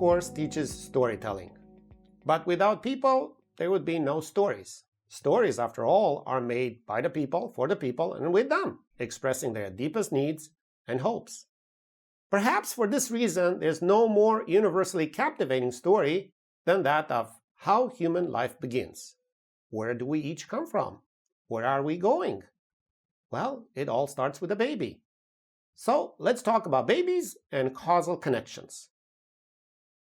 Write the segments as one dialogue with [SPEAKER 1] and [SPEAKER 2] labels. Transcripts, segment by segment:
[SPEAKER 1] course, teaches storytelling. But without people, there would be no stories. Stories, after all, are made by the people, for the people, and with them, expressing their deepest needs and hopes. Perhaps for this reason, there's no more universally captivating story than that of how human life begins. Where do we each come from? Where are we going? Well, it all starts with a baby. So let's talk about babies and causal connections.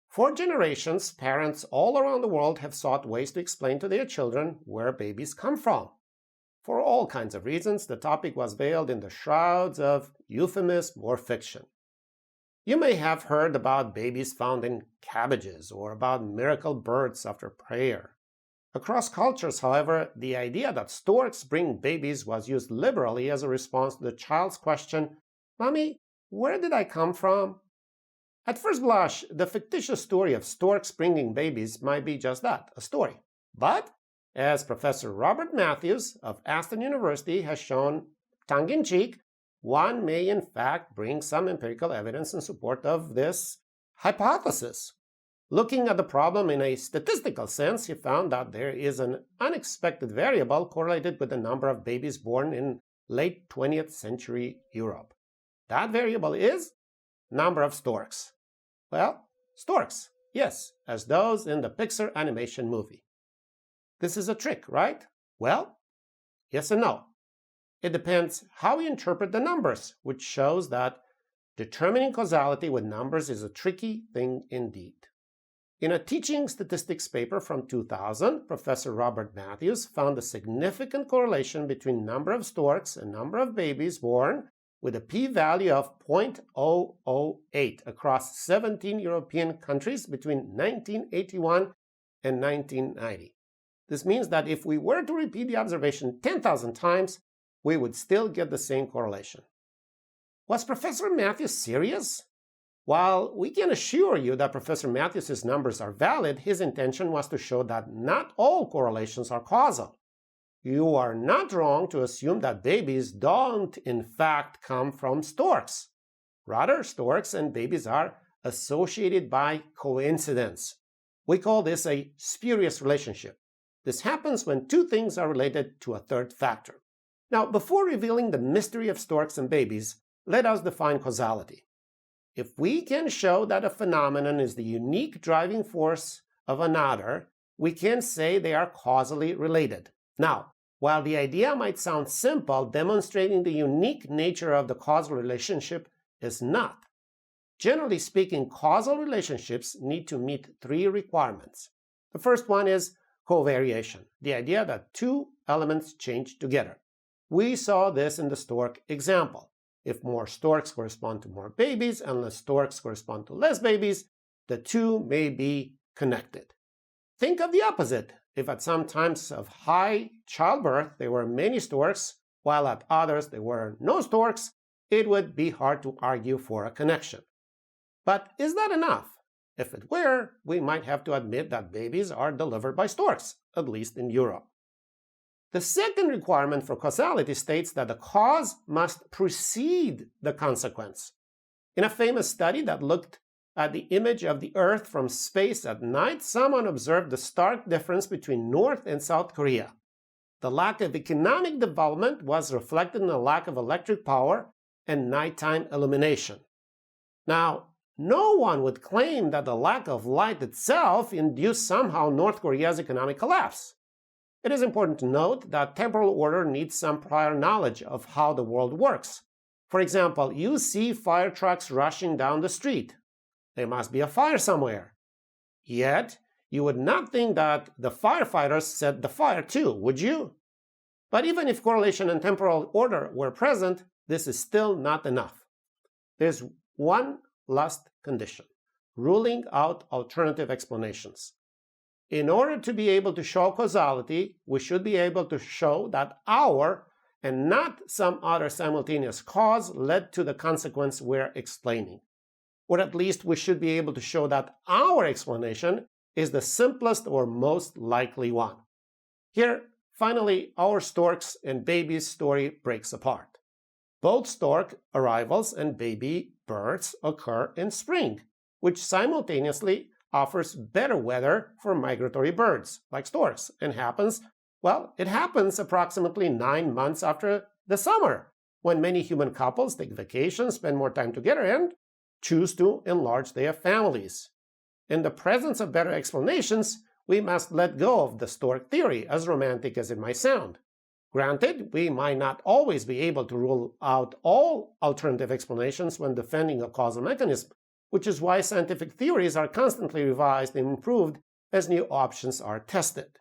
[SPEAKER 1] For generations, parents all around the world have sought ways to explain to their children where babies come from. For all kinds of reasons, the topic was veiled in the shrouds of euphemism or fiction. You may have heard about babies found in cabbages or about miracle births after prayer. Across cultures, however, the idea that storks bring babies was used liberally as a response to the child's question, "Mommy, where did I come from?" At first blush, the fictitious story of storks bringing babies might be just that, a story. But, as Professor Robert Matthews of Aston University has shown tongue-in-cheek, one may in fact bring some empirical evidence in support of this hypothesis. Looking at the problem in a statistical sense, he found that there is an unexpected variable correlated with the number of babies born in late 20th century Europe. That variable is number of storks. Well, storks, yes, as those in the Pixar animation movie. This is a trick, right? Well, yes and no. It depends how you interpret the numbers, which shows that determining causality with numbers is a tricky thing indeed. In a teaching statistics paper from 2000, Professor Robert Matthews found a significant correlation between number of storks and number of babies born with a p-value of 0.008 across 17 European countries between 1981 and 1990. This means that if we were to repeat the observation 10,000 times, we would still get the same correlation. Was Professor Matthews serious? While we can assure you that Professor Matthews' numbers are valid, his intention was to show that not all correlations are causal. You are not wrong to assume that babies don't in fact come from storks. Rather, storks and babies are associated by coincidence. We call this a spurious relationship. This happens when two things are related to a third factor. Now, before revealing the mystery of storks and babies, let us define causality. If we can show that a phenomenon is the unique driving force of another, we can say they are causally related. Now, while the idea might sound simple, demonstrating the unique nature of the causal relationship is not. Generally speaking, causal relationships need to meet three requirements. The first one is covariation, the idea that two elements change together. We saw this in the stork example. If more storks correspond to more babies and less storks correspond to less babies, the two may be connected. Think of the opposite. If at some times of high childbirth there were many storks, while at others there were no storks, it would be hard to argue for a connection. But is that enough? If it were, we might have to admit that babies are delivered by storks, at least in Europe. The second requirement for causality states that the cause must precede the consequence. In a famous study that looked at the image of the Earth from space at night, someone observed the stark difference between North and South Korea. The lack of economic development was reflected in a lack of electric power and nighttime illumination. Now, no one would claim that the lack of light itself induced somehow North Korea's economic collapse. It is important to note that temporal order needs some prior knowledge of how the world works. For example, you see fire trucks rushing down the street. There must be a fire somewhere. Yet, you would not think that the firefighters set the fire too, would you? But even if correlation and temporal order were present, this is still not enough. There's one last condition: ruling out alternative explanations. In order to be able to show causality, we should be able to show that our, and not some other simultaneous cause, led to the consequence we're explaining. Or at least we should be able to show that our explanation is the simplest or most likely one. Here, finally, our storks and babies story breaks apart. Both stork arrivals and baby births occur in spring. which simultaneously offers better weather for migratory birds, like storks, and it happens approximately 9 months after the summer, when many human couples take vacations, spend more time together, and choose to enlarge their families. In the presence of better explanations, we must let go of the stork theory, as romantic as it might sound. Granted, we might not always be able to rule out all alternative explanations when defending a causal mechanism, which is why scientific theories are constantly revised and improved as new options are tested.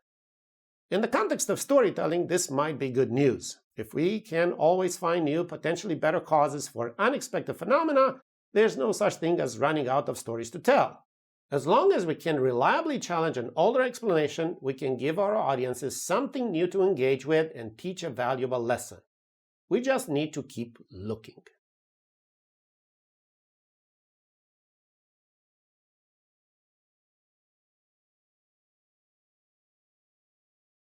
[SPEAKER 1] In the context of storytelling, this might be good news. If we can always find new, potentially better causes for unexpected phenomena, there's no such thing as running out of stories to tell. As long as we can reliably challenge an older explanation, we can give our audiences something new to engage with and teach a valuable lesson. We just need to keep looking.